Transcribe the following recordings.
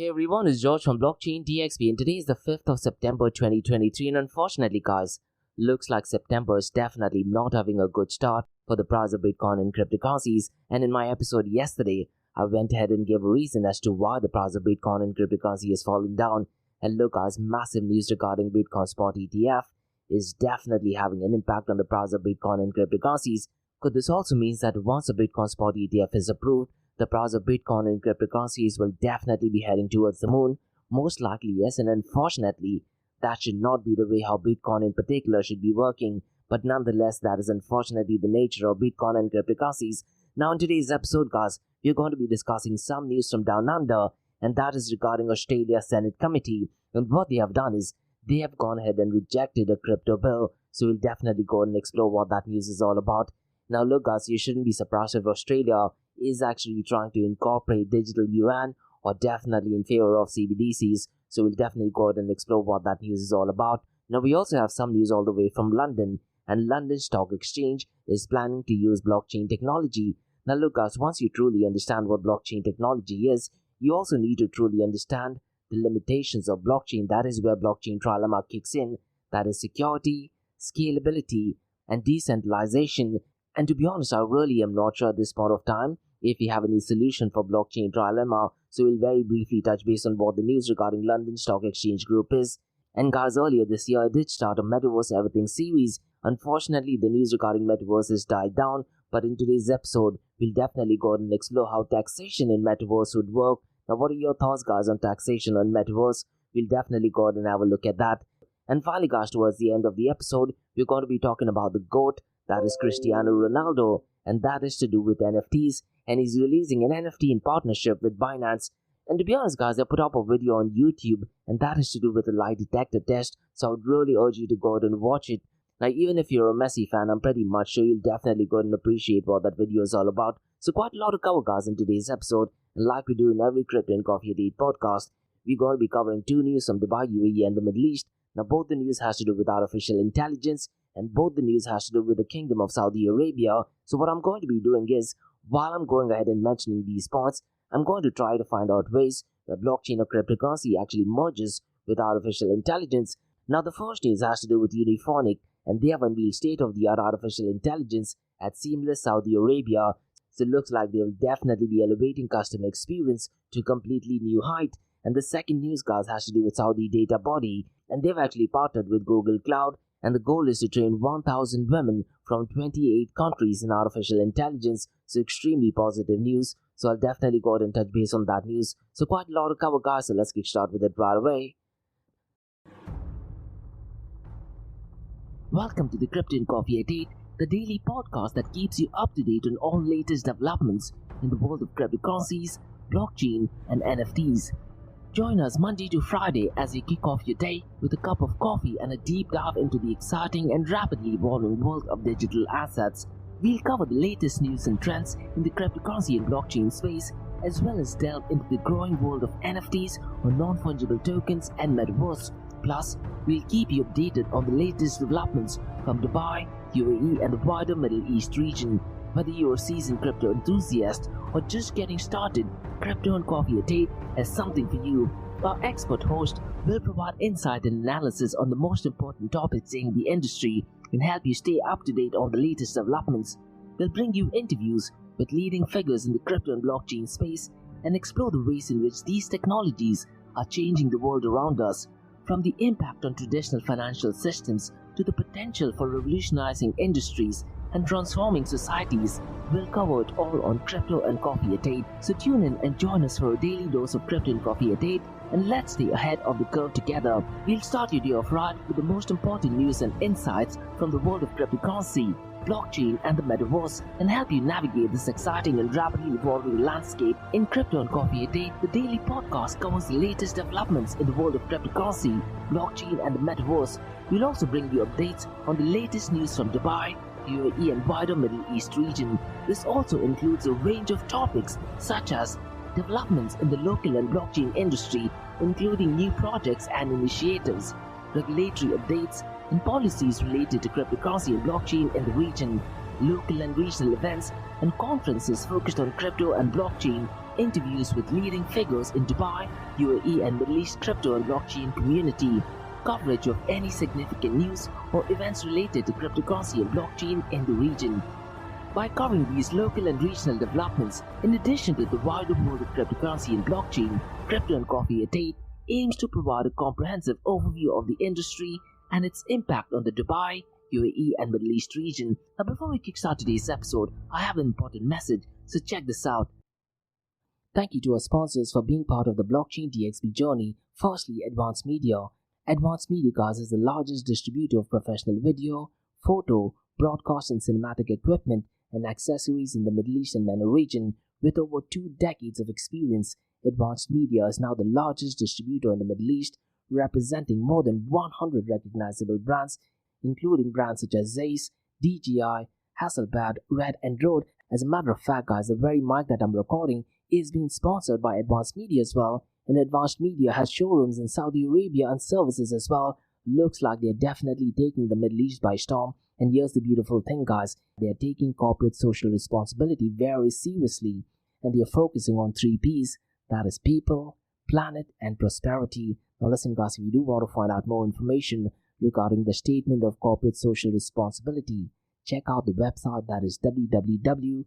Hey everyone, it's George from Blockchain DXP and today is the 5th of September 2023 and unfortunately guys, looks like September is definitely not having a good start for the price of Bitcoin and cryptocurrencies, and in my episode yesterday, I went ahead and gave a reason as to why the price of Bitcoin and cryptocurrency is falling down. And look guys, massive news regarding Bitcoin spot ETF is definitely having an impact on the price of Bitcoin and cryptocurrencies. Could this also means that once the Bitcoin spot ETF is approved, the price of Bitcoin and cryptocurrencies will definitely be heading towards the moon? Most likely yes, and unfortunately, that should not be the way how Bitcoin in particular should be working. But nonetheless, that is unfortunately the nature of Bitcoin and cryptocurrencies. Now in today's episode guys, we're going to be discussing some news from down under, and that is regarding Australia Senate Committee. And what they have done is, they have gone ahead and rejected a crypto bill. So we'll definitely go and explore what that news is all about. Now look guys, you shouldn't be surprised if Australia is actually trying to incorporate digital yuan or definitely in favor of CBDCs. So we'll definitely go ahead and explore what that news is all about. Now we also have some news all the way from London, and London Stock Exchange is planning to use blockchain technology. Now look guys, once you truly understand what blockchain technology is, you also need to truly understand the limitations of blockchain. That is where blockchain trilemma kicks in. That is security, scalability, and decentralization. And to be honest, I really am not sure at this point of time if we have any solution for blockchain trilemma. So we'll very briefly touch base on what the news regarding London Stock Exchange Group is. And guys, earlier this year I did start a Metaverse Everything series. Unfortunately, the news regarding Metaverse has died down. But in today's episode, we'll definitely go ahead and explore how taxation in Metaverse would work. Now what are your thoughts guys on taxation on Metaverse? We'll definitely go ahead and have a look at that. And finally guys, towards the end of the episode, we're going to be talking about the GOAT. That is Cristiano Ronaldo, and that is to do with NFTs, and he's releasing an NFT in partnership with Binance. And to be honest guys, I put up a video on YouTube, and that is to do with the lie detector test, so I would really urge you to go ahead and watch it. Now even if you're a Messi fan, I'm pretty much sure you'll definitely go ahead and appreciate what that video is all about. So quite a lot to cover guys in today's episode, and like we do in every Crypto and Coffee a Day podcast, we're going to be covering two news from Dubai, UAE and the Middle East. Now both the news has to do with artificial intelligence, and both the news has to do with the Kingdom of Saudi Arabia. So what I'm going to be doing is, while I'm going ahead and mentioning these points, I'm going to try to find out ways where blockchain or cryptocurrency actually merges with artificial intelligence. Now the first news has to do with Uniphonic, and they have unveiled state-of-the-art artificial intelligence at Seamless Saudi Arabia. So it looks like they will definitely be elevating customer experience to a completely new height. And the second news guys has to do with Saudi Data Body, and they've actually partnered with Google Cloud, and the goal is to train 1,000 women from 28 countries in artificial intelligence. So extremely positive news. So I'll definitely go ahead and touch base on that news. So quite a lot to cover guys, so let's get started with it right away. Welcome to the Crypto and Coffee a Day, the daily podcast that keeps you up to date on all latest developments in the world of cryptocurrencies, blockchain and NFTs. Join us Monday to Friday as we kick off your day with a cup of coffee and a deep dive into the exciting and rapidly evolving world of digital assets. We'll cover the latest news and trends in the cryptocurrency and blockchain space, as well as delve into the growing world of NFTs or non-fungible tokens and Metaverse. Plus, we'll keep you updated on the latest developments from Dubai, UAE and the wider Middle East region. Whether you're a seasoned crypto enthusiast or just getting started, Crypto and Coffee a Day has something for you. Our expert host will provide insight and analysis on the most important topics in the industry and help you stay up to date on the latest developments. We'll bring you interviews with leading figures in the crypto and blockchain space and explore the ways in which these technologies are changing the world around us, from the impact on traditional financial systems to the potential for revolutionizing industries and transforming societies. We'll cover it all on Crypto and Coffee a Day. So tune in and join us for a daily dose of Crypto and Coffee a Day, and let's stay ahead of the curve together. We'll start your day off right with the most important news and insights from the world of cryptocurrency, blockchain and the Metaverse, and help you navigate this exciting and rapidly evolving landscape. In Crypto and Coffee a Day, the daily podcast covers the latest developments in the world of cryptocurrency, blockchain and the Metaverse. We'll also bring you updates on the latest news from Dubai, UAE and wider Middle East region. This also includes a range of topics such as developments in the local and blockchain industry, including new projects and initiatives, regulatory updates and policies related to cryptocurrency and blockchain in the region, local and regional events and conferences focused on crypto and blockchain, interviews with leading figures in Dubai, UAE and Middle East crypto and blockchain community, coverage of any significant news or events related to cryptocurrency and blockchain in the region. By covering these local and regional developments, in addition to the wider world of cryptocurrency and blockchain, Crypto and Coffee at 8 aims to provide a comprehensive overview of the industry and its impact on the Dubai, UAE and Middle East region. Now before we kickstart today's episode, I have an important message, so check this out. Thank you to our sponsors for being part of the Blockchain DXB journey. Firstly, Advanced Media. Advanced Media, guys, is the largest distributor of professional video, photo, broadcast and cinematic equipment and accessories in the Middle East and MENA region. With over 2 decades of experience, Advanced Media is now the largest distributor in the Middle East, representing more than 100 recognizable brands, including brands such as Zeiss, DJI, Hasselblad, Red and Rode. As a matter of fact, guys, the very mic that I'm recording is being sponsored by Advanced Media as well, and Advanced Media has showrooms in Saudi Arabia and services as well. Looks like they're definitely taking the Middle East by storm. And here's the beautiful thing, guys, they're taking corporate social responsibility very seriously, and they're focusing on 3 P's, that is people, planet and prosperity. Now listen, guys, if you do want to find out more information regarding the statement of corporate social responsibility, check out the website, that is www.amt.tv.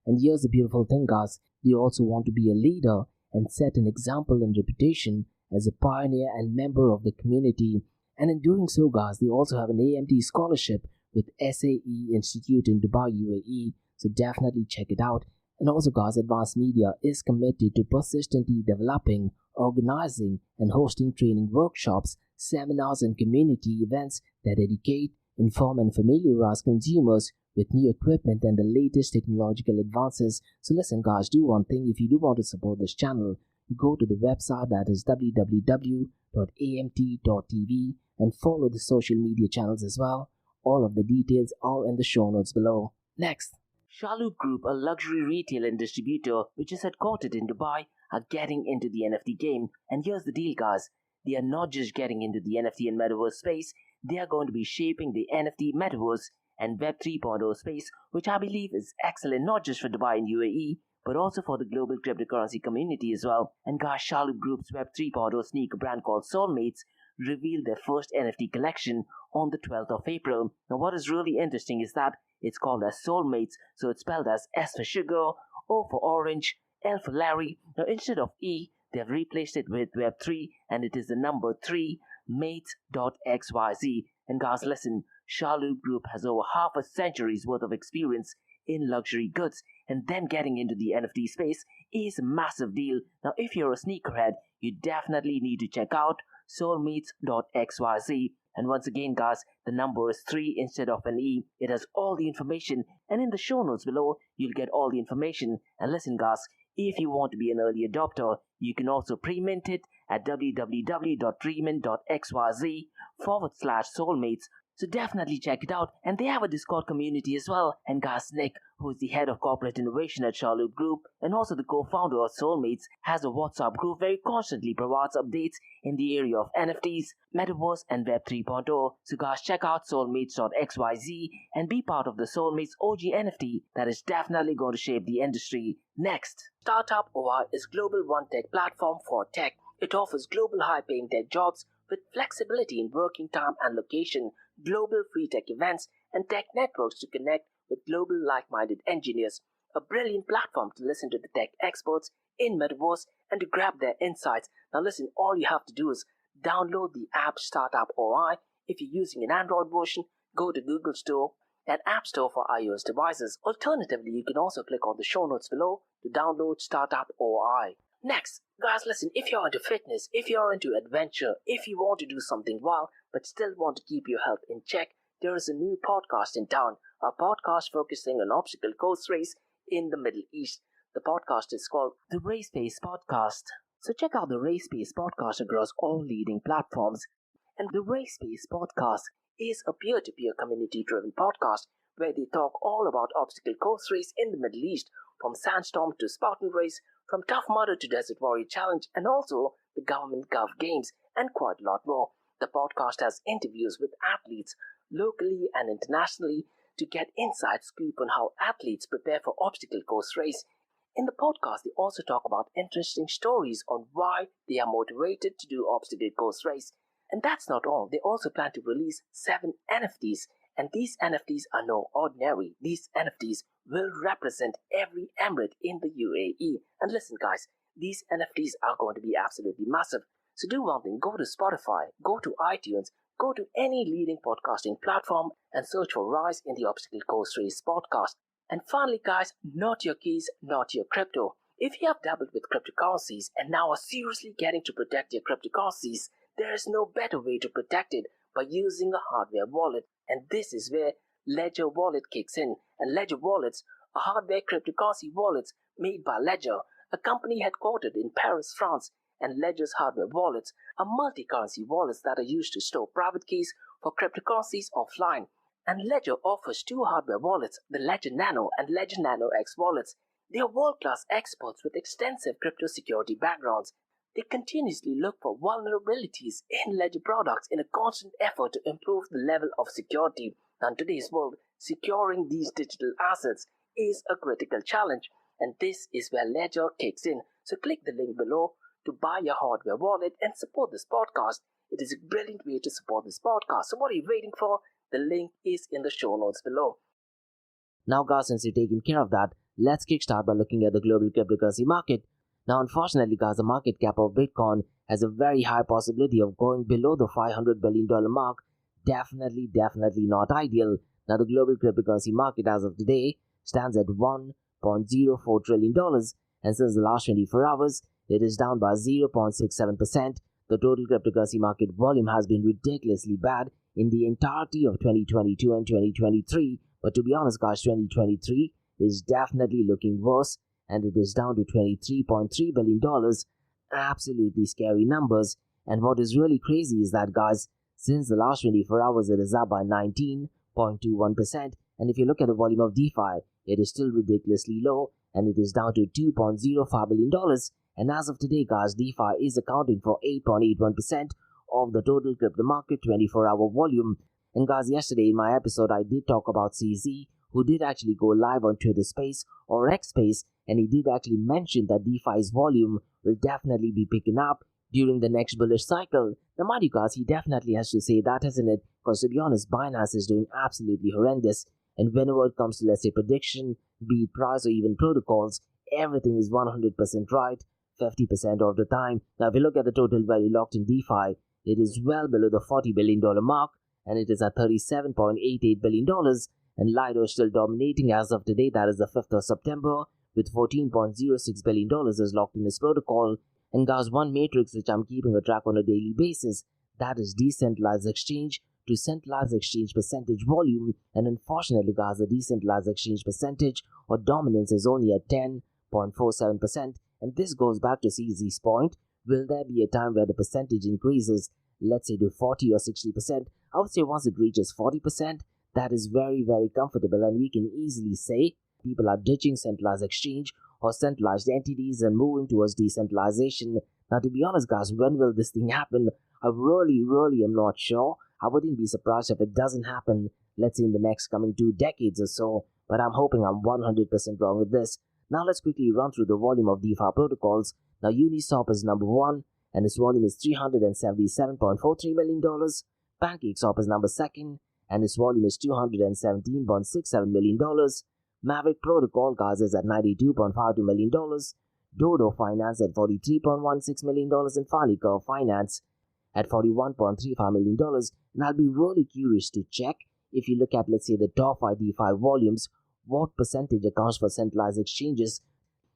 And here's the beautiful thing, guys, they also want to be a leader and set an example and reputation as a pioneer and member of the community. And in doing so, guys, they also have an AMT scholarship with SAE Institute in Dubai, UAE, so definitely check it out. And also, guys, Advanced Media is committed to persistently developing, organizing and hosting training workshops, seminars and community events that educate, inform and familiarize consumers with new equipment and the latest technological advances. So listen, guys, do one thing. If you do want to support this channel, go to the website, that is www.amt.tv, and follow the social media channels as well. All of the details are in the show notes below. Next, Shalhoub Group, a luxury retail and distributor which is headquartered in Dubai, are getting into the NFT game. And here's the deal, guys. They are not just getting into the NFT and metaverse space, they are going to be shaping the NFT, metaverse and Web 3.0 space, which I believe is excellent not just for Dubai and UAE, but also for the global cryptocurrency community as well. And guys, Shalhoub Group's Web 3.0 sneaker brand called Soulmates revealed their first NFT collection on the 12th of April. Now what is really interesting is that it's called as Soulmates, so it's spelled as S for sugar, O for orange, L for Larry. Now instead of E, they've replaced it with Web3, and it is the number 3, mates.xyz. And guys, listen, Shalhoub Group has over half a century's worth of experience in luxury goods, and them getting into the NFT space is a massive deal. Now if you're a sneakerhead, you definitely need to check out soulmates.xyz. And once again, guys, the number is 3 instead of an E. It has all the information, and in the show notes below, you'll get all the information. And listen, guys, if you want to be an early adopter, you can also pre-mint it at www.premint.xyz/soulmates. So definitely check it out. And they have a Discord community as well. And guys, Nick, who is the head of corporate innovation at Shalhoub Group and also the co-founder of Soulmates, has a WhatsApp group where he constantly provides updates in the area of NFTs, Metaverse and Web 3.0. So guys, check out soulmates.xyz and be part of the Soulmates OG NFT that is definitely going to shape the industry. Next, Startup OI is global one-tech platform for tech. It offers global high-paying tech jobs with flexibility in working time and location, global free tech events, and tech networks to connect with global like-minded engineers. A brilliant platform to listen to the tech experts in Metaverse and to grab their insights. Now listen, all you have to do is download the app Startup OI. If you're using an Android version, go to Google Store and App Store for iOS devices. Alternatively, you can also click on the show notes below to download Startup OI. Next, guys, listen, if you're into fitness, if you're into adventure, if you want to do something wild but still want to keep your health in check, there is a new podcast in town, a podcast focusing on obstacle course race in the Middle East. The podcast is called the Race Pace Podcast. So check out the Race Pace Podcast across all leading platforms. And the Race Pace Podcast is a peer-to-peer community-driven podcast where they talk all about obstacle course race in the Middle East, from Sandstorm to Spartan Race, from Tough Mudder to Desert Warrior Challenge, and also the Government Gov Games, and quite a lot more. The podcast has interviews with athletes locally and internationally, to get inside scoop on how athletes prepare for obstacle course race. In the podcast, they also talk about interesting stories on why they are motivated to do obstacle course race. And that's not all. They also plan to release 7 NFTs. And these NFTs are no ordinary. These NFTs will represent every emirate in the UAE. And listen guys, these NFTs are going to be absolutely massive. So do one thing, go to Spotify, go to iTunes, go to any leading podcasting platform and search for Rise in the Obstacle Course Race podcast. And finally guys, not your keys, not your crypto. If you have dabbled with cryptocurrencies and now are seriously getting to protect your cryptocurrencies, there is no better way to protect it by using a hardware wallet. And this is where Ledger Wallet kicks in. And Ledger Wallets are hardware cryptocurrency wallets made by Ledger, a company headquartered in Paris, France. And Ledger's hardware wallets are multi-currency wallets that are used to store private keys for cryptocurrencies offline. And Ledger offers 2 hardware wallets, the Ledger Nano and Ledger Nano X wallets. They are world-class experts with extensive crypto security backgrounds. They continuously look for vulnerabilities in Ledger products in a constant effort to improve the level of security. Now, in today's world, securing these digital assets is a critical challenge, and this is where Ledger kicks in. So click the link below to buy your hardware wallet and support this podcast. It is a brilliant way to support this podcast. So what are you waiting for? The link is in the show notes below. Now guys, since you've taken care of that, let's kickstart by looking at the global cryptocurrency market. Now unfortunately guys, the market cap of Bitcoin has a very high possibility of going below the $500 billion mark. Definitely not ideal. Now the global cryptocurrency market as of today stands at $1.04 trillion, and since the last 24 hours, it is down by 0.67%. The total cryptocurrency market volume has been ridiculously bad in the entirety of 2022 and 2023. But to be honest guys, 2023 is definitely looking worse, and it is down to $23.3 billion. Absolutely scary numbers. And what is really crazy is that guys, since the last 24 hours, it is up by 19.21%. And if you look at the volume of DeFi, it is still ridiculously low, and it is down to $2.05 billion. And as of today, guys, DeFi is accounting for 8.81% of the total crypto market 24-hour volume. And guys, yesterday in my episode, I did talk about CZ, who did actually go live on Twitter Space or X Space, and he did actually mention that DeFi's volume will definitely be picking up during the next bullish cycle. Now, mind you guys, he definitely has to say that, isn't it? Because to be honest, Binance is doing absolutely horrendous. And whenever it comes to, let's say, prediction, be it price or even protocols, everything is 100% right 50% of the time. Now, if you look at the total value locked in DeFi, it is well below the $40 billion mark, and it is at $37.88 billion. And Lido is still dominating as of today, that is the 5th of September, with $14.06 billion is locked in this protocol. And guys, one matrix which I'm keeping a track on a daily basis, that is decentralized exchange to centralized exchange percentage volume. And unfortunately guys, the decentralized exchange percentage or dominance is only at 10.47%. And this goes back to CZ's point. Will there be a time where the percentage increases, let's say to 40 or 60%? I would say once it reaches 40%, that is very comfortable, and we can easily say people are ditching centralized exchange or centralized entities and moving towards decentralization. Now, to be honest guys, when will this thing happen? I really am not sure. I wouldn't be surprised if it doesn't happen, let's say in the next coming 2 decades or so, but I'm hoping I'm 100% wrong with this. Now let's quickly run through the volume of DeFi protocols. Now Uniswap is number 1, and its volume is $377.43 million. PancakeSwap is number 2nd, and its volume is $217.67 million. Maverick Protocol, guys, is at $92.52 million. Dodo Finance at $43.16 million, and finally Curve Finance at $41.35 million. And I'll be really curious to check, if you look at, let's say, the top 5 DeFi volumes, what percentage accounts for centralized exchanges.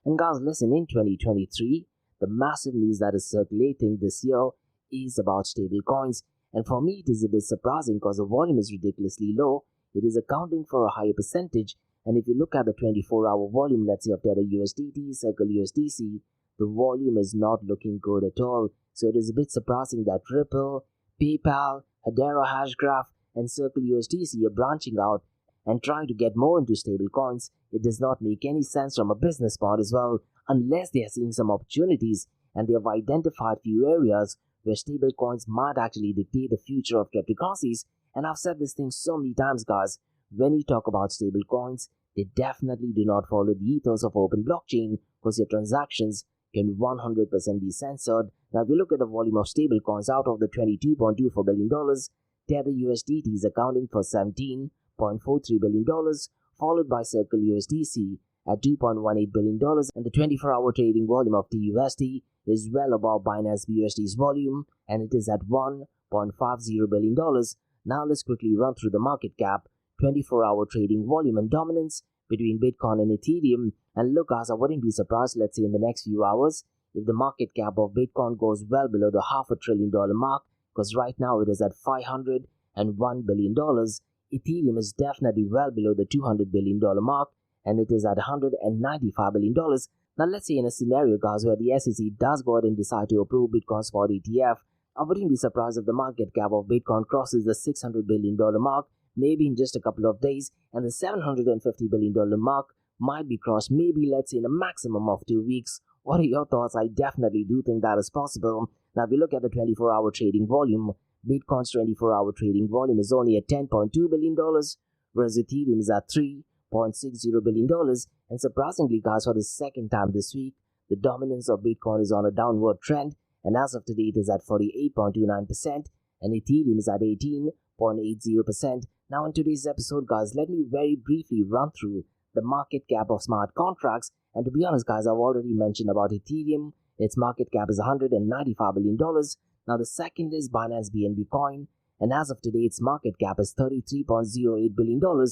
And guys, listen, in 2023, the massive news that is circulating this year is about stable coins. And for me, it is a bit surprising because the volume is ridiculously low. It is accounting for a higher percentage. And if you look at the 24-hour volume, let's say of Tether USDT, Circle USDC, the volume is not looking good at all. So it is a bit surprising that Ripple, PayPal, Hedera Hashgraph, and Circle USDC are branching out and trying to get more into stable coins. It does not make any sense from a business point as well, unless they are seeing some opportunities and they have identified few areas where stable coins might actually dictate the future of cryptocurrencies. And I've said this thing so many times, guys. when you talk about stable coins, they definitely do not follow the ethos of open blockchain because your transactions can 100% be censored. Now, if you look at the volume of stable coins out of the $22.24 billion, Tether USDT is accounting for $17.43 billion, followed by Circle USDC at $2.18 billion, and the 24-hour trading volume of TUSD is well above Binance BUSD's volume, and it is at $1.50 billion. Now let's quickly run through the market cap, 24-hour trading volume and dominance between Bitcoin and Ethereum. And look guys, I wouldn't be surprised, let's say in the next few hours, if the market cap of Bitcoin goes well below the $500 billion mark, because right now it is at $501 billion. Ethereum is definitely well below the $200 billion mark, and it is at $195 billion. Now let's say in a scenario guys where the SEC does go ahead and decide to approve Bitcoin spot ETF, I wouldn't be surprised if the market cap of Bitcoin crosses the $600 billion mark maybe in just a couple of days, and the $750 billion mark might be crossed maybe let's say in a maximum of 2 weeks. What are your thoughts? I definitely do think that is possible. Now if you look at the 24-hour trading volume, Bitcoin's 24-hour trading volume is only at $10.2 billion, whereas Ethereum is at $3.60 billion. And surprisingly guys, for the second time this week, the dominance of Bitcoin is on a downward trend, and as of today it is at 48.29%, and Ethereum is at 18.80%. Now in today's episode guys, let me very briefly run through the market cap of smart contracts. And to be honest guys, I've already mentioned about Ethereum. Its market cap is $195 billion. Now the second is Binance BNB coin, and as of today its market cap is $33.08 billion. Now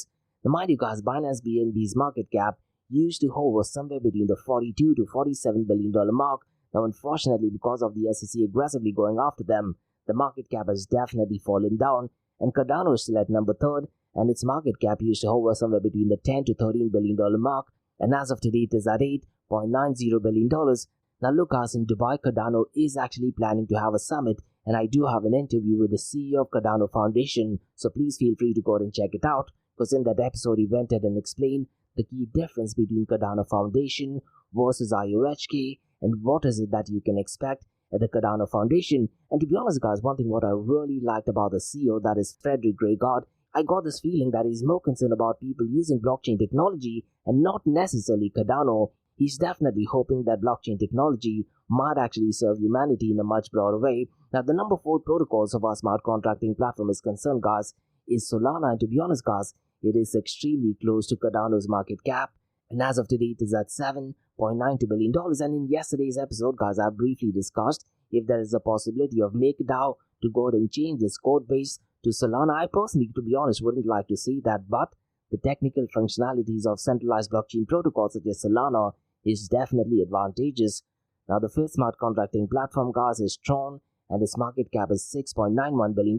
mind you guys, Binance BNB's market cap used to hover somewhere between the $42 to $47 billion mark. Now unfortunately, because of the SEC aggressively going after them, the market cap has definitely fallen down, and Cardano is still at number 3rd, and its market cap used to hover somewhere between the $10 to $13 billion mark, and as of today it is at $8.90 billion. Now look guys, in Dubai, Cardano is actually planning to have a summit, and I do have an interview with the CEO of Cardano Foundation, so please feel free to go ahead and check it out, because in that episode he went ahead and explained the key difference between Cardano Foundation versus IOHK, and what is it that you can expect at the Cardano Foundation. And to be honest guys, one thing what I really liked about the CEO, that is Frederick Greygard, I got this feeling that he's more concerned about people using blockchain technology and not necessarily Cardano. He's definitely hoping that blockchain technology might actually serve humanity in a much broader way. Now the number 4 protocols of our smart contracting platform is concerned guys is Solana, and to be honest guys, it is extremely close to Cardano's market cap, and as of today it is at $7.92 billion. And in yesterday's episode guys, I briefly discussed if there is a possibility of MakerDAO to go ahead and change its code base to Solana. I personally, to be honest, wouldn't like to see that, but the technical functionalities of centralized blockchain protocols such as Solana is definitely advantageous. Now the 5th smart contracting platform guys is Tron, and its market cap is $6.91 billion,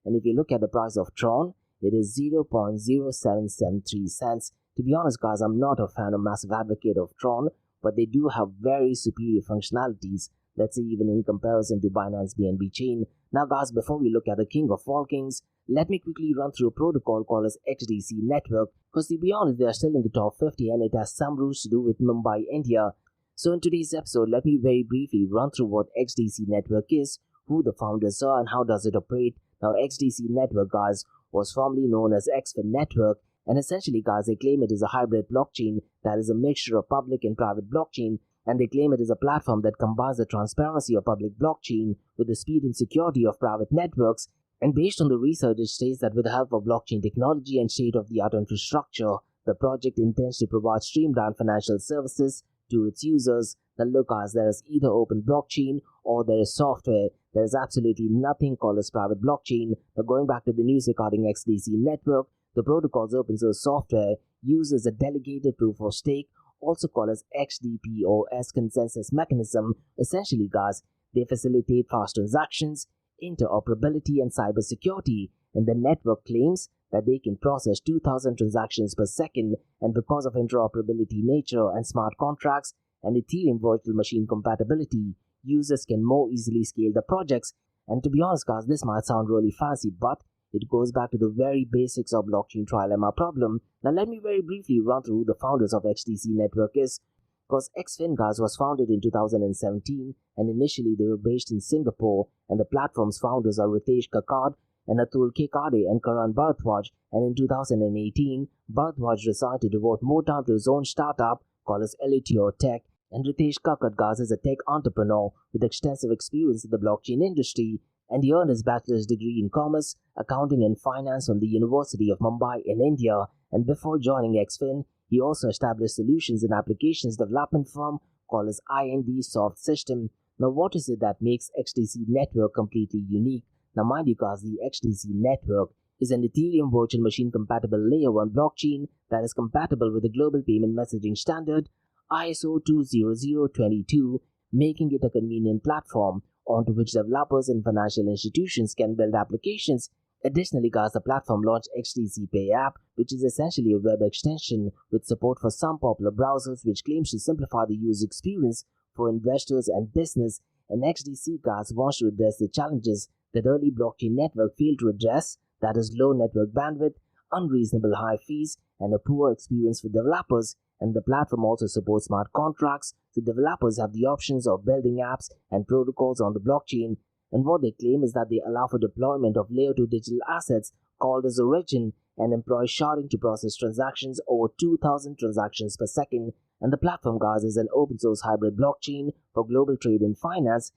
and if you look at the price of Tron, it is 0.0773 cents. To be honest guys, I'm not a fan or massive advocate of Tron, but they do have very superior functionalities, let's say even in comparison to Binance BNB chain. Now guys, before we look at the king of all kings, let me quickly run through a protocol called as XDC network, because to be honest, they are still in the top 50 and it has some roots to do with Mumbai, India. So in today's episode, let me very briefly run through what XDC network is, who the founders are, and how does it operate. Now XDC network guys was formerly known as XFIN network, and essentially guys, they claim it is a hybrid blockchain that is a mixture of public and private blockchain, and they claim it is a platform that combines the transparency of public blockchain with the speed and security of private networks. And based on the research, it states that with the help of blockchain technology and state-of-the-art infrastructure, the project intends to provide streamlined financial services to its users. Now look guys, there is either open blockchain or there is software. There is absolutely nothing called as private blockchain. Now going back to the news regarding XDC network, the protocol's open source software uses a delegated proof of stake, also called as XDP or as consensus mechanism. Essentially guys, they facilitate fast transactions, interoperability and cybersecurity, and the network claims that they can process 2,000 transactions per second, and because of interoperability nature and smart contracts and Ethereum virtual machine compatibility, users can more easily scale the projects. And to be honest guys, this might sound really fancy, but it goes back to the very basics of blockchain trilemma problem. Now let me very briefly run through who the founders of XDC network is, because XFIN guys was founded in 2017, and initially they were based in Singapore, and the platform's founders are Ritesh Kakad and Atul Kekade and Karan Bharadwaj, and in 2018, Bharadwaj decided to devote more time to his own startup called as Elitior Tech, and Ritesh Kakadgas is a tech entrepreneur with extensive experience in the blockchain industry, and he earned his bachelor's degree in commerce, accounting and finance from the University of Mumbai in India, and before joining XFin, he also established solutions and applications development firm called as IND Soft System. Now what is it that makes XDC network completely unique? Now mind you guys, the XDC network is an Ethereum virtual machine compatible layer 1 blockchain that is compatible with the global payment messaging standard ISO 20022, making it a convenient platform onto which developers and financial institutions can build applications. Additionally, guys, the platform launched XDC Pay app, which is essentially a web extension with support for some popular browsers, which claims to simplify the user experience for investors and business. And XDC, guys, wants to address the challenges that early blockchain network failed to address, that is low network bandwidth, unreasonable high fees, and a poor experience for developers. And the platform also supports smart contracts, so developers have the options of building apps and protocols on the blockchain. And what they claim is that they allow for deployment of layer 2 digital assets called as origin and employ sharding to process transactions over 2,000 transactions per second. And the platform, guys, is an open source hybrid blockchain for global trade and finance.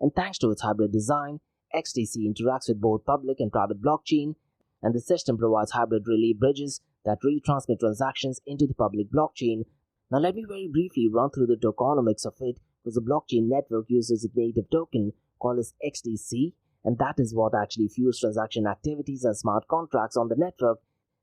And thanks to its hybrid design, XDC interacts with both public and private blockchain, and the system provides hybrid relay bridges that retransmit transactions into the public blockchain. Now let me very briefly run through the tokenomics of it, because the blockchain network uses a native token called as XDC, and that is what actually fuels transaction activities and smart contracts on the network,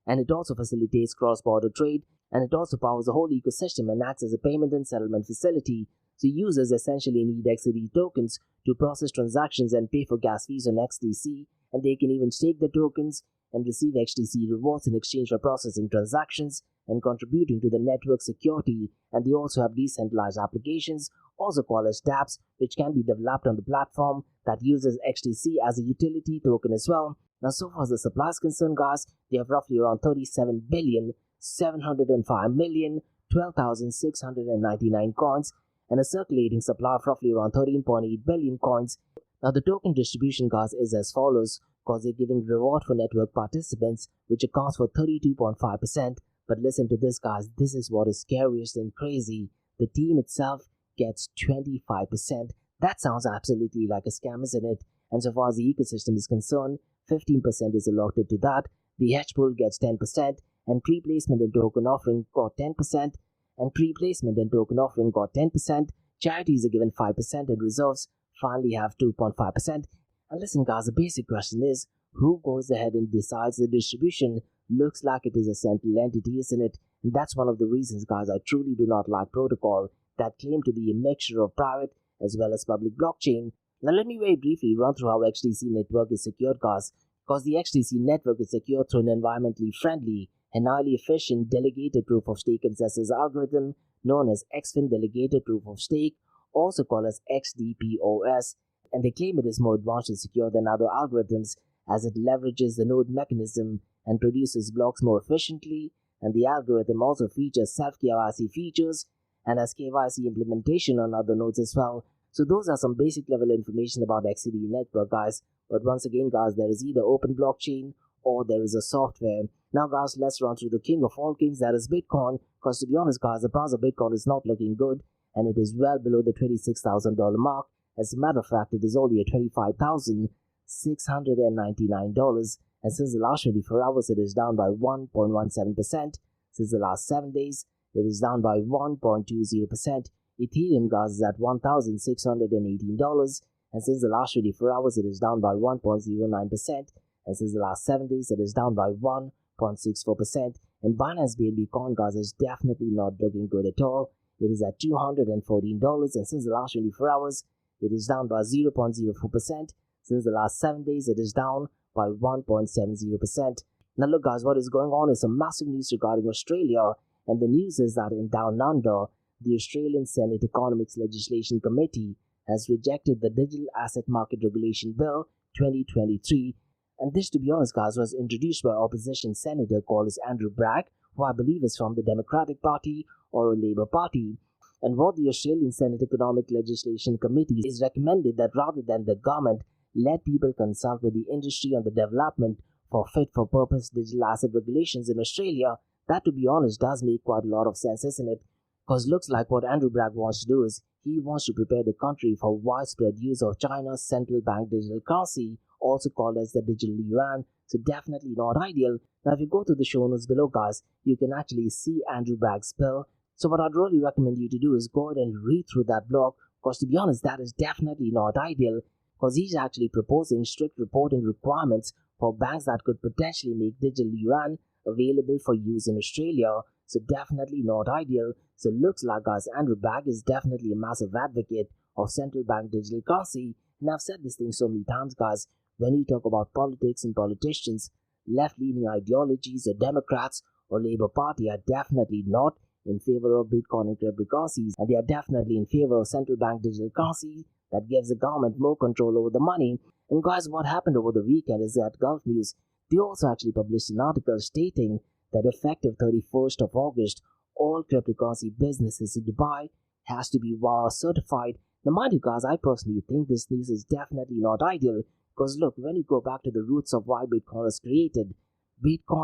and it also facilitates cross-border trade, and it also powers the whole ecosystem and acts as a payment and settlement facility. So users essentially need XDC tokens to process transactions and pay for gas fees on XDC, and they can even stake the tokens and receive XDC rewards in exchange for processing transactions and contributing to the network security. And they also have decentralized applications, also called as dApps, which can be developed on the platform that uses XDC as a utility token as well. Now so far as the supply is concerned, guys, they have roughly around 37,705,012,699 coins and a circulating supply of roughly around 13.8 billion coins. Now the token distribution, guys, is as follows, because they're giving reward for network participants, which accounts for 32.5%. But listen to this, guys, this is what is scariest and crazy. The team itself gets 25%. That sounds absolutely like a scam, isn't it? And so far as the ecosystem is concerned, 15% is allotted to that. The hedge pool gets 10%, and pre-placement and token offering got 10%, and pre-placement and token offering got 10%. Charities are given 5%, and reserves finally have 2.5%. And listen, guys, the basic question is, who goes ahead and decides the distribution? Looks like it is a central entity, isn't it? And that's one of the reasons, guys, I truly do not like protocol that claim to be a mixture of private as well as public blockchain. Now let me very briefly run through how XDC network is secured, guys, because the XDC network is secured through an environmentally friendly and highly efficient delegated proof of stake consensus algorithm known as XFin Delegated Proof of Stake, also called as XDPOS, and they claim it is more advanced and secure than other algorithms as it leverages the node mechanism and produces blocks more efficiently, and the algorithm also features self-KYC features and has KYC implementation on other nodes as well. So those are some basic level information about XCD network, guys. But once again, guys, there is either open blockchain or there is a software. Now, guys, let's run through the king of all kings, that is Bitcoin, because to be honest, guys, the price of Bitcoin is not looking good, and it is well below the $26,000 mark. As a matter of fact, it is only at $25,699, and since the last 24 hours, it is down by 1.17%. Since the last 7 days, it is down by 1.20%. Ethereum, guys, is at $1,618, and since the last 24 hours, it is down by 1.09%, and since the last 7 days, it is down by 1.64%. And Binance BNB Coin, guys, is definitely not looking good at all. It is at $214, and since the last 24 hours, it is down by 0.04%. Since the last 7 days, it is down by 1.70%. Now look, guys, what is going on is some massive news regarding Australia, and the news is that in Down Under, the Australian Senate Economics Legislation Committee has rejected the Digital Asset Market Regulation Bill 2023, and this, to be honest, guys, was introduced by opposition senator called as Andrew Bragg, who I believe is from the Democratic Party or a Labour Party. And what the Australian Senate Economic Legislation Committee is recommended that rather than the government let people consult with the industry on the development for fit-for-purpose digital asset regulations in Australia. That, to be honest, does make quite a lot of sense, isn't it? Because looks like what Andrew Bragg wants to do is he wants to prepare the country for widespread use of China's central bank digital currency, also called as the digital yuan. So definitely not ideal. Now if you go to the show notes below, guys, you can actually see Andrew Bragg's bill. So what I'd really recommend you to do is go ahead and read through that blog, because to be honest, that is definitely not ideal, because he's actually proposing strict reporting requirements for banks that could potentially make digital yuan available for use in Australia. So definitely not ideal. So looks like, guys, Andrew Bragg is definitely a massive advocate of central bank digital currency. And I've said this thing so many times, guys, when you talk about politics and politicians, left-leaning ideologies or Democrats or Labour Party are definitely not in favor of Bitcoin and cryptocurrencies, and they are definitely in favor of central bank digital currency that gives the government more control over the money. And guys, what happened over the weekend is that Gulf News, they also actually published an article stating that effective 31st of August, all cryptocurrency businesses in Dubai has to be WARA certified. Now mind you guys, I personally think this news is definitely not ideal, because look, when you go back to the roots of why Bitcoin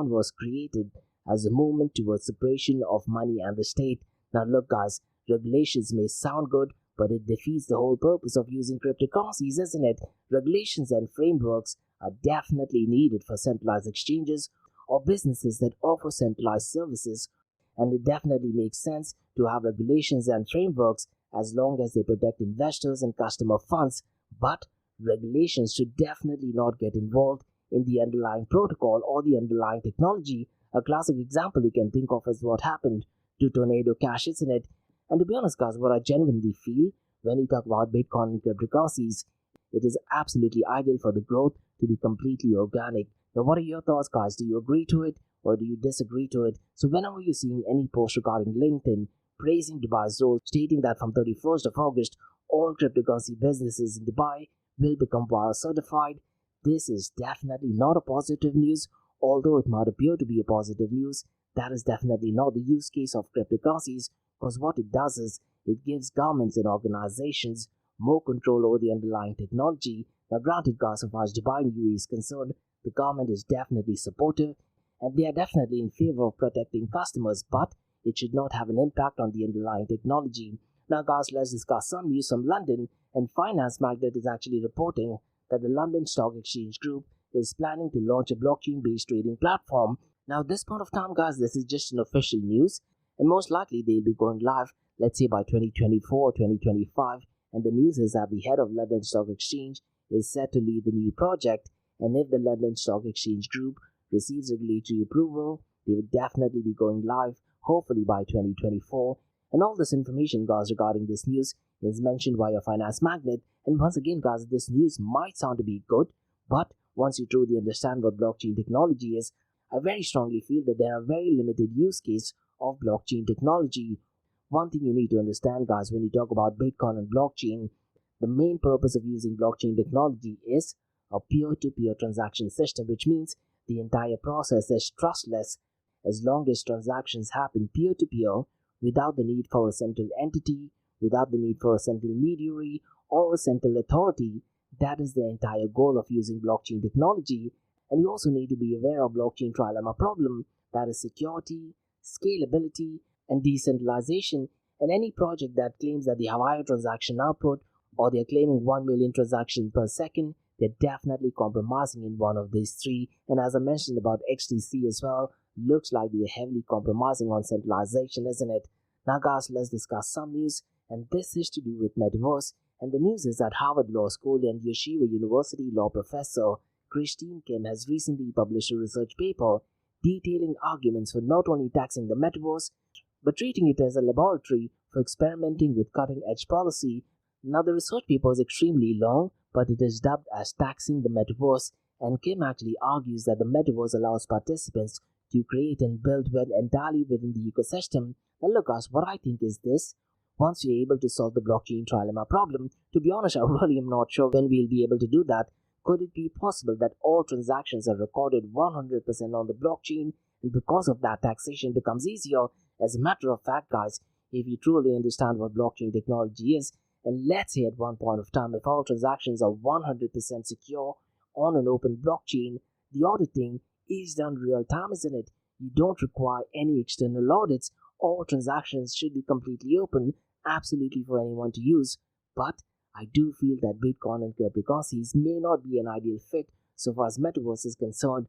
was created as a movement towards separation of money and the state. Now look guys, regulations may sound good, but it defeats the whole purpose of using cryptocurrencies, isn't it? Regulations and frameworks are definitely needed for centralized exchanges or businesses that offer centralized services, and it definitely makes sense to have regulations and frameworks as long as they protect investors and customer funds. But regulations should definitely not get involved in the underlying protocol or the underlying technology. A classic example you can think of is what happened to Tornado Cash, isn't it? And to be honest, guys, what I genuinely feel when we talk about Bitcoin and cryptocurrencies, it is absolutely ideal for the growth to be completely organic. Now, what are your thoughts, guys? Do you agree to it or do you disagree to it? So whenever you're seeing any post regarding LinkedIn praising Dubai's role, stating that from 31st of August, all cryptocurrency businesses in Dubai will become WARA certified, this is definitely not a positive news. Although it might appear to be a positive news, that is definitely not the use case of cryptocurrencies, because what it does is it gives governments and organizations more control over the underlying technology. Now granted, guys, as far as Dubai and UAE is concerned, the government is definitely supportive and they are definitely in favor of protecting customers, but it should not have an impact on the underlying technology. Now guys, let's discuss some news from London, and Finance Magnet is actually reporting that the London Stock Exchange Group is planning to launch a blockchain-based trading platform. Now, at this point of time, guys, this is just an official news, and most likely they'll be going live, let's say by 2024 or 2025. And the news is that the head of London Stock Exchange is set to lead the new project, and if the London Stock Exchange Group receives regulatory approval, they will definitely be going live, hopefully by 2024. And all this information, guys, regarding this news is mentioned via Finance Magnet. And once again, guys, this news might sound to be good, but once you truly understand what blockchain technology is, I very strongly feel that there are very limited use cases of blockchain technology. One thing you need to understand, guys, when you talk about Bitcoin and blockchain, the main purpose of using blockchain technology is a peer-to-peer transaction system, which means the entire process is trustless as long as transactions happen peer-to-peer without the need for a central entity, without the need for a central mediary or a central authority. That is the entire goal of using blockchain technology. And you also need to be aware of blockchain trilemma problem, that is security, scalability, and decentralization. And any project that claims that they have higher transaction output or they're claiming 1 million transactions per second, they're definitely compromising in one of these three. And as I mentioned about XTC as well, looks like they're heavily compromising on centralization, isn't it? Now guys, let's discuss some news, and this is to do with metaverse. And the news is that Harvard Law School and Yeshiva University law professor Christine Kim has recently published a research paper detailing arguments for not only taxing the metaverse, but treating it as a laboratory for experimenting with cutting-edge policy. Now the research paper is extremely long, but it is dubbed as taxing the metaverse, and Kim actually argues that the metaverse allows participants to create and build entirely within the ecosystem. Now look guys, what I think is this: once we're able to solve the blockchain trilemma problem, to be honest, I really am not sure when we'll be able to do that. Could it be possible that all transactions are recorded 100% on the blockchain, and because of that, taxation becomes easier? As a matter of fact, guys, if you truly understand what blockchain technology is, And let's say at one point of time, if all transactions are 100% secure on an open blockchain, the auditing is done real time, isn't it? You don't require any external audits. All transactions should be completely open, absolutely for anyone to use. But I do feel that Bitcoin and cryptocurrencies may not be an ideal fit so far as metaverse is concerned.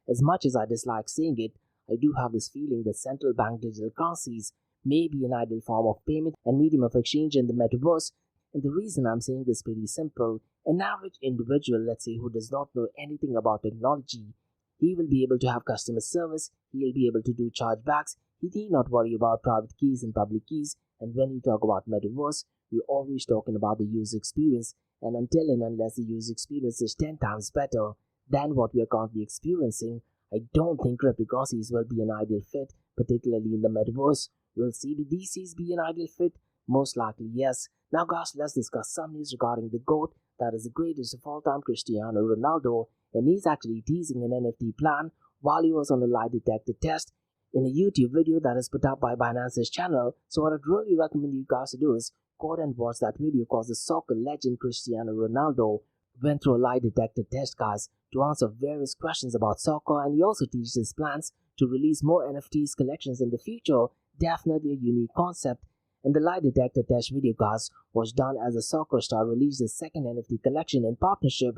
As much as I dislike saying it, I do have this feeling that central bank digital currencies may be an ideal form of payment and medium of exchange in the metaverse. And the reason I'm saying this is pretty simple. An average individual, let's say, who does not know anything about technology, he will be able to have customer service, he'll be able to do chargebacks, he need not worry about private keys and public keys. And when you talk about metaverse, we're always talking about the user experience. And until and unless the user experience is 10 times better than what we are currently experiencing, I don't think cryptocurrencies will be an ideal fit, particularly in the metaverse. Will CBDCs be an ideal fit? Most likely, yes. Now, guys, let's discuss some news regarding the GOAT, that is the greatest of all time, Cristiano Ronaldo, and he's actually teasing an NFT plan while he was on a lie detector test in a YouTube video that is put up by Binance's channel. So what I'd really recommend you guys to do is go and watch that video, because the soccer legend Cristiano Ronaldo went through a lie detector test, guys, to answer various questions about soccer, and he also teaches his plans to release more NFTs collections in the future. Definitely a unique concept. And the lie detector test video, guys, was done as a soccer star released his second NFT collection in partnership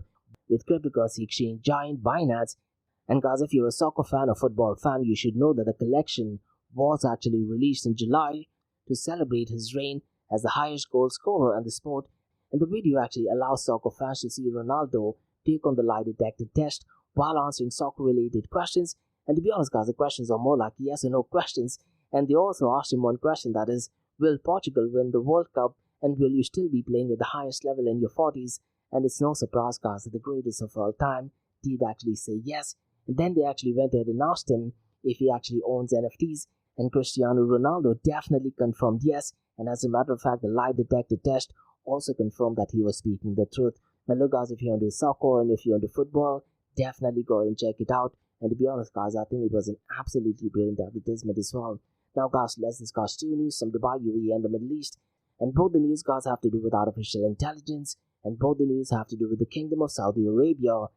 with cryptocurrency exchange giant Binance. And guys, if you're a soccer fan or football fan, you should know that the collection was actually released in July to celebrate his reign as the highest goal scorer in the sport. And the video actually allows soccer fans to see Ronaldo take on the lie detector test while answering soccer related questions. And to be honest, guys, the questions are more like yes or no questions. And they also asked him one question, that is, will Portugal win the World Cup, and will you still be playing at the highest level in your 40s? And it's no surprise, guys, that the greatest of all time did actually say yes. And then they actually went ahead and asked him if he actually owns NFTs, and Cristiano Ronaldo definitely confirmed yes. And as a matter of fact, the lie detector test also confirmed that he was speaking the truth. Now look, guys, if you're into soccer and if you're into football, definitely go and check it out. And to be honest, guys, I think it was an absolutely brilliant advertisement as well. Now, guys, let's discuss two news from Dubai, UAE, and the Middle East. And both the news, guys, have to do with artificial intelligence, and both the news have to do with the Kingdom of Saudi Arabia.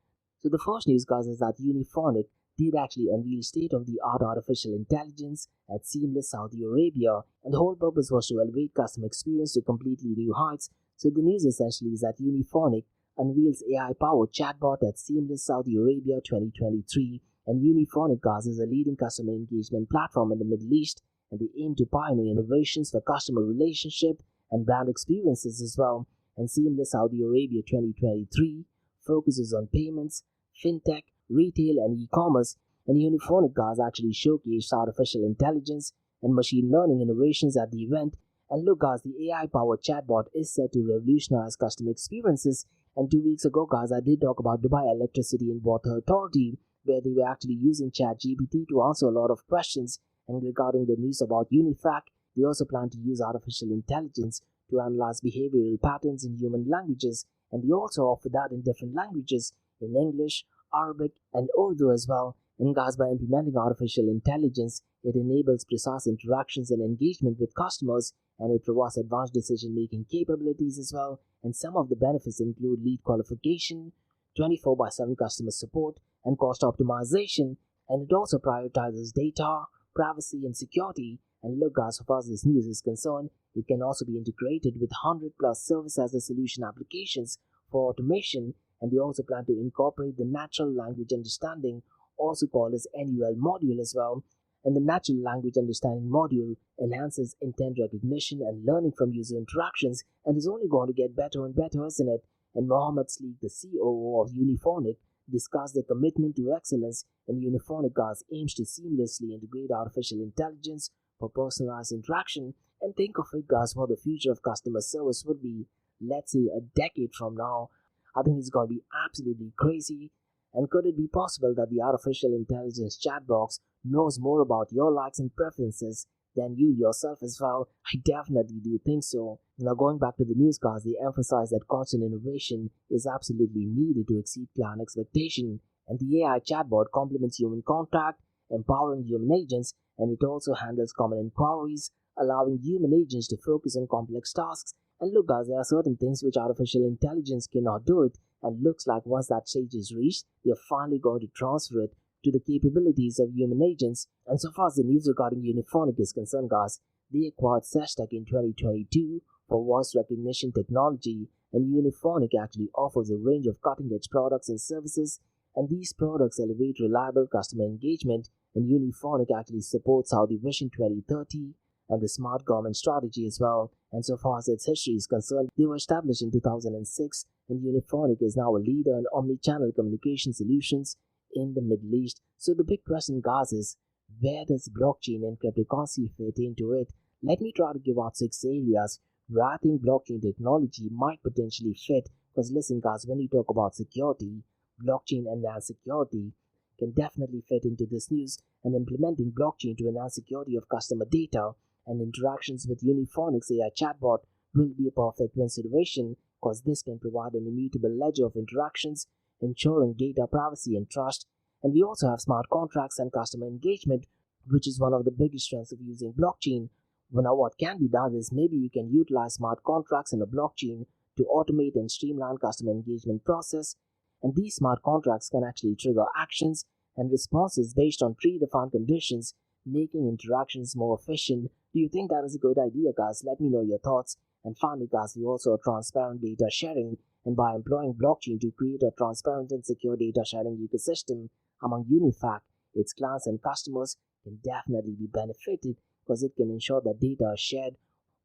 So the first news, guys, is that Uniphonic did actually unveil state-of-the-art artificial intelligence at Seamless Saudi Arabia, and the whole purpose was to elevate customer experience to completely new heights. So the news essentially is that Uniphonic unveils AI-powered chatbot at Seamless Saudi Arabia 2023. And Uniphonic, guys, is a leading customer engagement platform in the Middle East, and they aim to pioneer innovations for customer relationship and brand experiences as well. And Seamless Saudi Arabia 2023 focuses on payments, fintech, retail, and e-commerce. And Uniphonic, guys, actually showcased artificial intelligence and machine learning innovations at the event. And look, guys, the AI-powered chatbot is set to revolutionize customer experiences. And 2 weeks ago, guys, I did talk about Dubai Electricity and Water Authority, where they were actually using ChatGPT to answer a lot of questions. And regarding the news about Unifac, they also plan to use artificial intelligence to analyze behavioral patterns in human languages, and they also offer that in different languages, in English, Arabic, and Urdu as well. And guys, by implementing artificial intelligence, it enables precise interactions and engagement with customers, and it provides advanced decision-making capabilities as well. And some of the benefits include lead qualification, 24/7 customer support, and cost optimization. And it also prioritizes data, privacy, and security. And look, guys, so far as this news is concerned, it can also be integrated with 100 plus service as a solution applications for automation. And they also plan to incorporate the natural language understanding, also called as NUL module as well. And the natural language understanding module enhances intent recognition and learning from user interactions, and is only going to get better and better, isn't it? And Mohammed Sleek, the COO of Uniphonic, discussed their commitment to excellence, and Uniphonic, guys, aims to seamlessly integrate artificial intelligence for personalized interaction. And think of it, guys, what the future of customer service would be, let's say, a decade from now. I think it's going to be absolutely crazy. And could it be possible that the artificial intelligence chat box knows more about your likes and preferences than you yourself as well? I definitely do think so. Now, going back to the news, guys, they emphasize that constant innovation is absolutely needed to exceed client expectation. And the AI chatbot complements human contact, empowering human agents, and it also handles common inquiries, allowing human agents to focus on complex tasks. And look guys, there are certain things which artificial intelligence cannot do it, and looks like once that stage is reached, they are finally going to transfer it to the capabilities of human agents. And so far as the news regarding Uniphonic is concerned guys, they acquired Seshtec in 2022 for voice recognition technology, and Uniphonic actually offers a range of cutting-edge products and services, and these products elevate reliable customer engagement, and Uniphonic actually supports Saudi Vision 2030 and the smart government strategy as well. And so far as its history is concerned, they were established in 2006, and Uniphonic is now a leader in omni-channel communication solutions in the Middle East. So the big question guys is, where does blockchain and cryptocurrency fit into it? Let me try to give out 6 areas where I think blockchain technology might potentially fit. Because listen guys, when you talk about security, blockchain enhanced security can definitely fit into this news, and implementing blockchain to enhance security of customer data and interactions with Uniphonic's AI chatbot will be a perfect win situation, because this can provide an immutable ledger of interactions, ensuring data privacy and trust. And we also have smart contracts and customer engagement, which is one of the biggest strengths of using blockchain. Well, now what can be done is maybe you can utilize smart contracts in a blockchain to automate and streamline customer engagement process, and these smart contracts can actually trigger actions and responses based on predefined conditions, making interactions more efficient. Do you think that is a good idea guys? Let me know your thoughts. And finally guys, we also have transparent data sharing, and by employing blockchain to create a transparent and secure data sharing ecosystem among Unifac, its clients and customers can definitely be benefited, because it can ensure that data is shared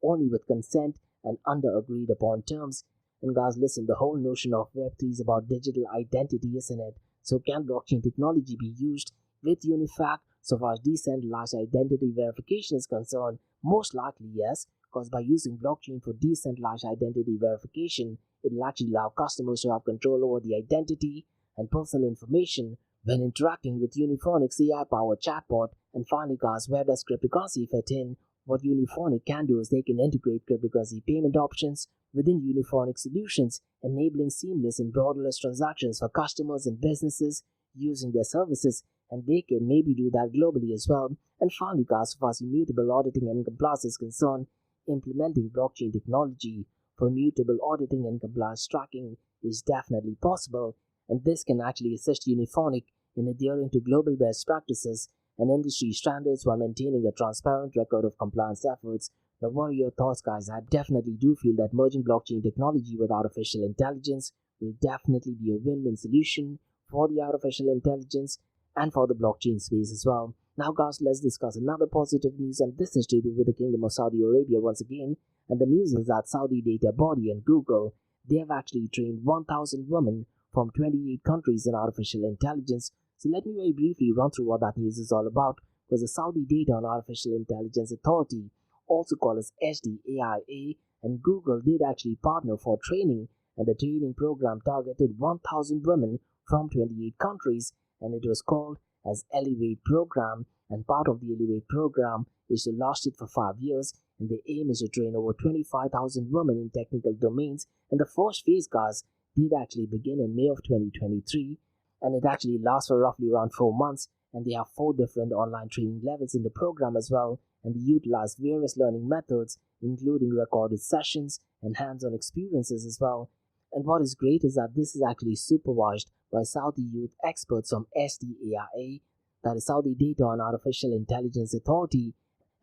only with consent and under agreed upon terms. And guys, listen, the whole notion of Web3 is about digital identity, isn't it? So can blockchain technology be used with Unifac so far as decentralized identity verification is concerned? Most likely yes, because by using blockchain for decentralized identity verification, it will actually allow customers to have control over the identity and personal information when interacting with Uniphonic's AI-powered chatbot. And finally guys, where does cryptocurrency fit in? What Uniphonic can do is they can integrate cryptocurrency payment options within Uniphonic solutions, enabling seamless and borderless transactions for customers and businesses using their services, and they can maybe do that globally as well. And finally guys, as far as immutable auditing and compliance is concerned, implementing blockchain technology for immutable auditing and compliance tracking is definitely possible, and this can actually assist Uniphonic in adhering to global best practices and industry standards while maintaining a transparent record of compliance efforts. Now what are your thoughts guys? I definitely do feel that merging blockchain technology with artificial intelligence will definitely be a win-win solution for the artificial intelligence and for the blockchain space as well. Now guys, let's discuss another positive news, and this is to do with the Kingdom of Saudi Arabia once again. And the news is that Saudi Data Body and Google, they have actually trained 1,000 women from 28 countries in artificial intelligence. So let me very briefly run through what that news is all about, because the Saudi Data and Artificial Intelligence Authority, also called as SDAIA, and Google did actually partner for training, and the training program targeted 1,000 women from 28 countries, and it was called as Elevate Program. And part of the Elevate Program is to last it for 5 years, and the aim is to train over 25,000 women in technical domains. And the first phase guys did actually begin in May of 2023, and it actually lasts for roughly around 4 months, and they have 4 different online training levels in the program as well, and they utilize various learning methods including recorded sessions and hands-on experiences as well. And what is great is that this is actually supervised by Saudi youth experts from SDAIA, that is Saudi Data and Artificial Intelligence Authority,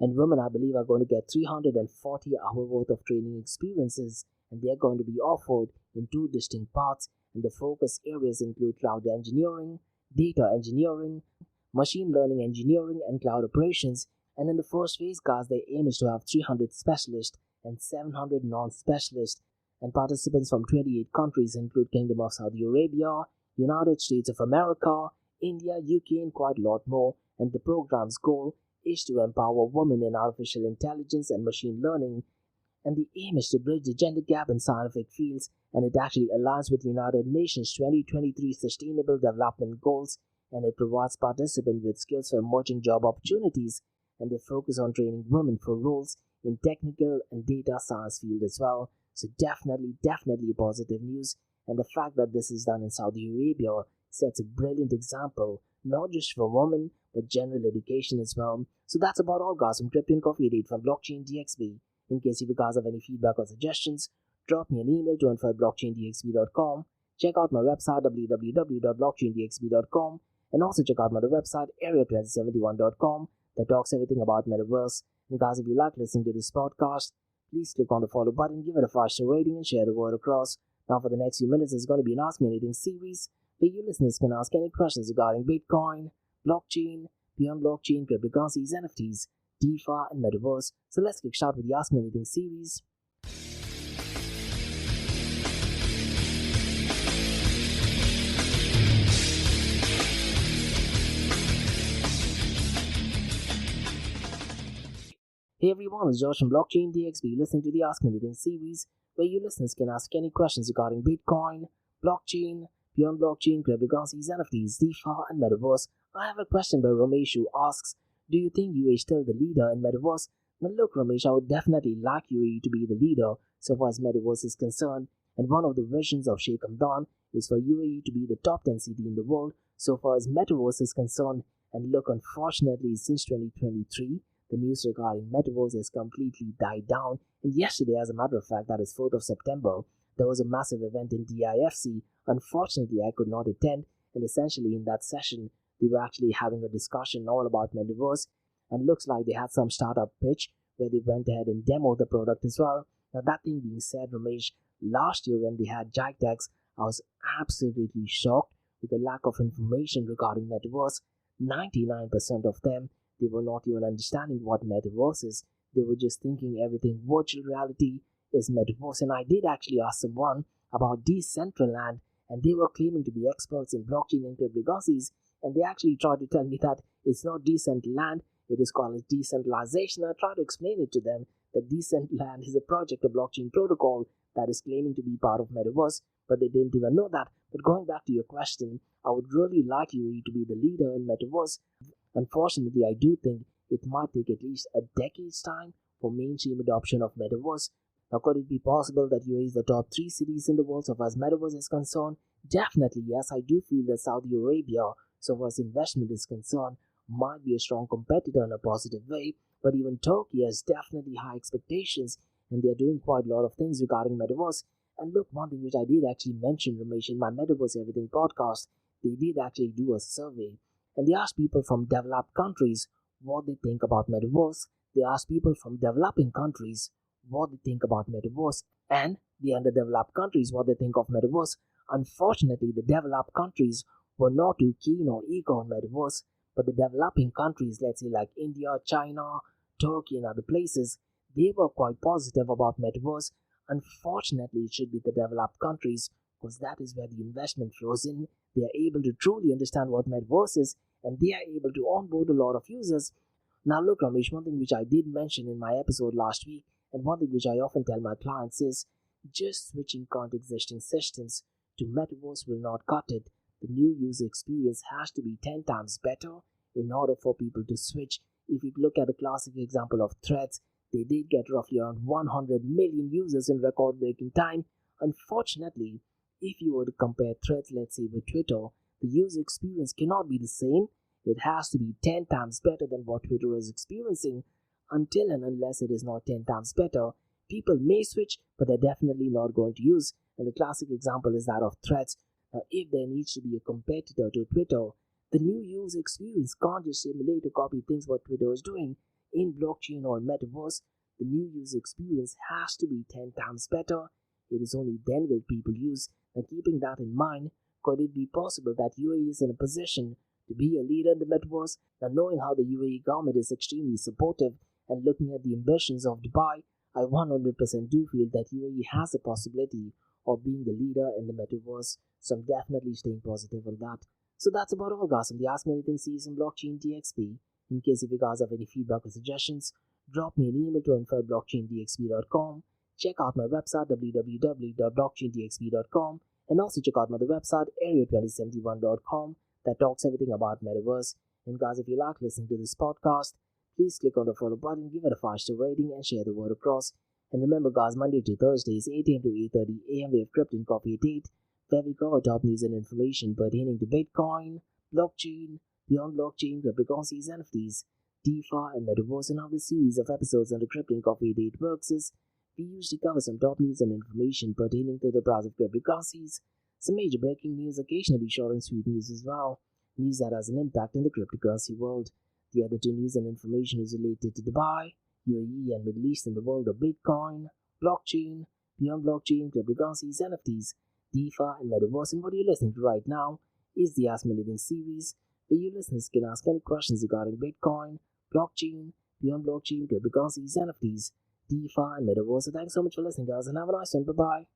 and women I believe are going to get 340 hours worth of training experiences, and they're going to be offered in 2 distinct parts. And the focus areas include cloud engineering, data engineering, machine learning engineering, and cloud operations. And in the first phase guys, their aim is to have 300 specialists and 700 non-specialists, and participants from 28 countries include Kingdom of Saudi Arabia, United States of America, India, UK, and quite a lot more. And the program's goal is to empower women in artificial intelligence and machine learning, and the aim is to bridge the gender gap in scientific fields, and it actually aligns with United Nations 2023 Sustainable Development Goals, and it provides participants with skills for emerging job opportunities, and they focus on training women for roles in technical and data science field as well. So definitely positive news, and the fact that this is done in Saudi Arabia sets a brilliant example, not just for women, but general education as well. So that's about all guys from Crypto and Coffee Date from Blockchain DXB. In case you guys have any feedback or suggestions, drop me an email to info@blockchaindxb.com. Check out my website www.blockchaindxb.com, and also check out my other website area2071.com that talks everything about metaverse. And guys, if you like listening to this podcast, please click on the follow button, give it a 5-star rating, and share the word across. Now for the next few minutes, it's going to be an Ask Me Anything series where you listeners can ask any questions regarding Bitcoin, blockchain, beyond blockchain, cryptocurrencies, NFTs, DeFi, and metaverse. So let's kick start with the Ask Me Anything series. Hey everyone, it's Josh from Blockchain DXB listening to the Ask Me Anything series where you listeners can ask any questions regarding Bitcoin, blockchain, beyond blockchain, cryptocurrencies, NFTs, DeFi, and metaverse. I have a question by Ramesh who asks, do you think UAE is still the leader in metaverse? Now look Ramesh, I would definitely like UAE to be the leader so far as metaverse is concerned, and one of the visions of Sheikh Hamdan is for UAE to be the top 10 city in the world so far as metaverse is concerned. And look, unfortunately since 2023, the news regarding metaverse has completely died down, and yesterday, as a matter of fact, that is 4th of September, there was a massive event in DIFC. Unfortunately, I could not attend, and essentially in that session, they were actually having a discussion all about metaverse, and looks like they had some startup pitch where they went ahead and demoed the product as well. Now that thing being said, Ramesh, last year when they had JAGTEX, I was absolutely shocked with the lack of information regarding metaverse. 99% of them, they were not even understanding what metaverse is. They were just thinking everything virtual reality is metaverse. And I did actually ask someone about Decentraland, and they were claiming to be experts in blockchain and cryptocurrencies. And they actually tried to tell me that it's not Decentraland, it is called decentralization. I tried to explain it to them that Decentraland is a project, a blockchain protocol that is claiming to be part of metaverse, but they didn't even know that. But going back to your question, I would really like UAE to be the leader in metaverse. Unfortunately, I do think it might take at least a decade's time for mainstream adoption of metaverse. Now, could it be possible that UAE is the top 3 cities in the world so far as metaverse is concerned? Definitely, yes. I do feel that Saudi Arabia, so far as investment is concerned, might be a strong competitor in a positive way. But even Turkey has definitely high expectations, and they are doing quite a lot of things regarding metaverse. And look, one thing which I did actually mention, Ramesh, in my Metaverse Everything podcast, they did actually do a survey. And they asked people from developed countries what they think about metaverse. They asked people from developing countries what they think about metaverse, and the underdeveloped countries what they think of metaverse. Unfortunately, the developed countries were not too keen or eager on metaverse, but the developing countries, let's say like India, China, Turkey, and other places, they were quite positive about metaverse. Unfortunately, it should be the developed countries because that is where the investment flows in. They are able to truly understand what metaverse is, and they are able to onboard a lot of users. Now look Ramesh, one thing which I did mention in my episode last week, and one thing which I often tell my clients is, just switching current existing systems to metaverse will not cut it. The new user experience has to be 10 times better in order for people to switch. If you look at the classic example of Threads, they did get roughly around 100 million users in record-breaking time. Unfortunately, if you were to compare Threads, let's say, with Twitter, the user experience cannot be the same. It has to be 10 times better than what Twitter is experiencing. Until and unless it is not 10 times better, people may switch, but they're definitely not going to use. And the classic example is that of Threads. Now, if there needs to be a competitor to Twitter, the new user experience can't just simulate or copy things what Twitter is doing. In blockchain or metaverse, the new user experience has to be 10 times better. It is only then will people use. Now, keeping that in mind, could it be possible that UAE is in a position to be a leader in the metaverse? Now, knowing how the UAE government is extremely supportive and looking at the ambitions of Dubai, I 100% do feel that UAE has a possibility of being the leader in the metaverse. So I'm definitely staying positive on that. So that's about all, guys, from the Ask Me Anything series on Blockchain DXB. In case if you guys have any feedback or suggestions, drop me an email to info@blockchaindxb.com. Check out my website www.blockchaindxb.com, and also check out my other website area2071.com that talks everything about metaverse. And guys, if you like listening to this podcast, please click on the follow button, give it a 5-star rating, and share the word across. And remember, guys, Monday to Thursdays, 8 a.m. to 8:30 a.m. we have Crypto and Coffee at 8, where we cover top news and information pertaining to Bitcoin, blockchain, beyond blockchain, cryptocurrencies, NFTs, DeFi and metaverse. And how this series of episodes on the Crypto and Coffee Date works is we usually cover some top news and information pertaining to the price of cryptocurrencies, some major breaking news, occasionally short and sweet news as well, news that has an impact in the cryptocurrency world. The other two news and information is related to Dubai, UAE and Middle East in the world of Bitcoin, blockchain, beyond blockchain, cryptocurrencies, NFTs, DeFi and metaverse. And what you're listening to right now is the Ask Me Anything series, where you listeners can ask any questions regarding Bitcoin, blockchain, beyond blockchain, cryptocurrencies, NFTs, DeFi and metaverse. So thanks so much for listening, guys, and have a nice one. Bye-bye.